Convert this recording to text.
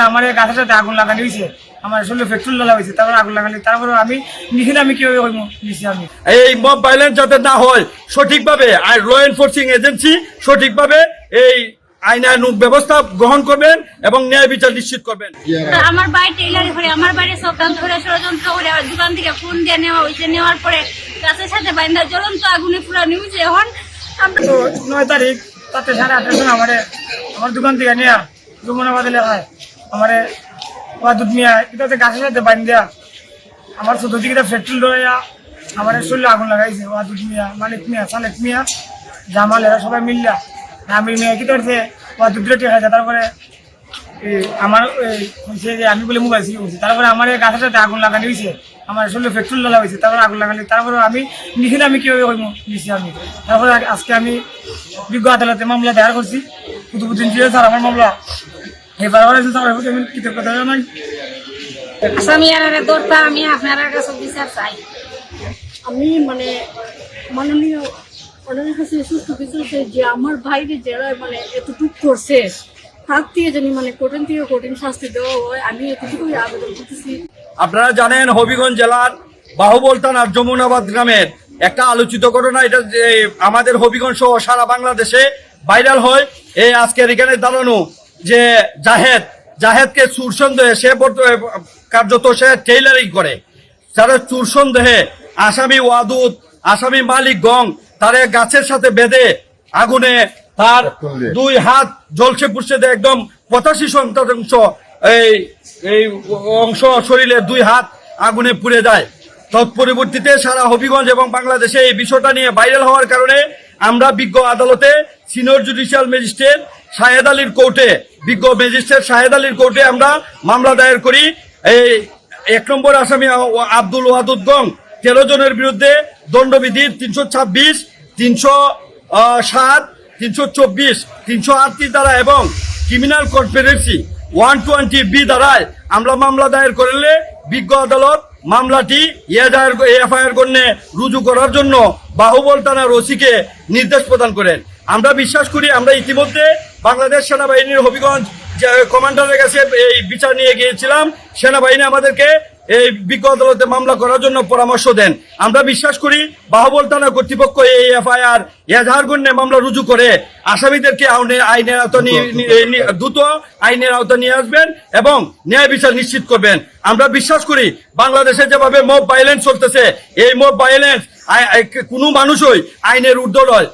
তারপরে আমার এই গাছের সাথে আগুন লাগানো হয়েছে, আমার শরীরে পেট্রোল ঢালা হয়েছে, তারপরে আগুন লাগানো, তারপরে আমি নিচে আমি কিভাবে করবো নিচে আমি। এই মব ভাইলেন্স যাতে না হয় সঠিকভাবে আর ল এনফোর্সিং এজেন্সি সঠিকভাবে এই আইনানুগ ব্যবস্থা গ্রহণ করবেন এবং ন্যায় বিচার নিশ্চিত করবেন। আমার বাড়ি টেইলারি করে, আমার বাড়ি চক্রান্ত করে ষড়যন্ত্র করে আমার দোকান থেকে ফোন দিয়ে নেওয়া হয়েছে, নেওয়ার পরে গাছের সাথে বাইন্দা জ্বলন্ত আগুনে পুরো নিউজে এখন তো 9 তারিখ তাতে 8:30টার সময় আমার দোকান থেকে নিয়ে যমুনাবাদ এলাকায় আমার ওয়াদুদ মিয়া এটাতে গাছের সাথে বাইন দেয়া আমার ছোট দিকে পেট্রোল ধরাইয়া আমার শরীরে আগুন লাগাইছে। ওয়াদুদ মিয়া, মালিক মিয়া, সালেক মিয়া, জামাল এরা সবাই মিললা আমি মেয়ে কি করছে ওয়াদুদ টেকা যায়। তারপরে আমার হয়েছে যে আমি বলে মোবাইল ছিল বলছি, তারপরে আমার এই গাছের সাথে আগুন লাগানো হয়েছে, আমার শরীরে পেট্রোল ঢালা হয়েছে, তারপরে আগুন লাগানো, তারপরে আমি নিচে আমি কীভাবে করবো নিচে আমি। তারপরে আজকে আমি বিজ্ঞ আদালতে মামলা দায়ের করছি, কুতুবুদ্দিন জিয়া স্যার আমার মামলা এবার স্যারের প্রতি আমি কৃতজ্ঞতা জানাই। আমি আপনার কাছে বিচার চাই। আমি মাননীয় কাছে সুষ্ঠু বিচার চাই যে আমার ভাইরে যারা এতটুকু করছে তার থেকে জানি কঠিন থেকে কঠিন শাস্তি দেওয়া হয়, আমি এতটুকুই আবেদন করতেছি। আপনারা জানেন হবিগঞ্জ জেলার বাহুবল থানার যমুনাবাদ গ্রামের একটা আলোচিত ঘটনা, এটা যে আমাদের হবিগঞ্জ সহ সারা বাংলাদেশে ভাইরাল হয়। এই আজকের এখানে দাঁড়ানো যে জাহেদকে চুর সন্দেহে সে কার্যত সে টেইলারিং করে, তারা চুর সন্দেহে আসামি ওয়াদুদ, আসামি মালিক গং তার গাছের সাথে বেঁধে আগুনে তার 2 হাত জ্বলছে পুড়ছে একদম 85% এই অংশ শরীরে 2 হাত আগুনে পুড়ে যায়। তৎপরবর্তীতে সারা হবিগঞ্জ এবং বাংলাদেশে এই বিষয়টা নিয়ে ভাইরাল হওয়ার কারণে আমরা বিজ্ঞ আদালতে সিনিয়র জুডিশিয়াল ম্যাজিস্ট্রেট শাহেদ আলীর কোর্টে বিজ্ঞ ম্যাজিস্ট্রেট শাহেদ আলীর কোর্টে আমরা মামলা দায়ের করি। এই 1 নম্বর আসামি আব্দুল ওয়াদুদ গং 13 জনের বিরুদ্ধে দণ্ডবিধির 326, 307, 324, 338 দ্বারা এবং ক্রিমিনাল কনস্পিরেসি 120B দ্বারায় আমরা মামলা দায়ের করলে বিজ্ঞ আদালত মামলাটি এফআইআর গণ্যে রুজু করার জন্য বাহুবল থানার ওসিকে নির্দেশ প্রদান করেন। আমরা বিশ্বাস করি আমরা ইতিমধ্যে বাংলাদেশ সেনাবাহিনীর হবিগঞ্জ কমান্ডারের কাছে এই বিচার নিয়ে গিয়েছিলাম, সেনাবাহিনী আমাদেরকে এই বিজ্ঞ আদালতে মামলা করার জন্য পরামর্শ দেন। আমরা বিশ্বাস করি বাহুবল থানা কর্তৃপক্ষ এই এফআইআর এজাহার গণ্যে মামলা রুজু করে আসামিদেরকে আইনের আওতায় দ্রুত আইনের আওতায় নিয়ে আসবেন এবং ন্যায় বিচার নিশ্চিত করবেন। আমরা বিশ্বাস করি বাংলাদেশে যেভাবে মব ভাইলেন্স চলতেছে, এই মব ভাইলেন্স কোনো মানুষই আইনের ঊর্ধ্বে নয়।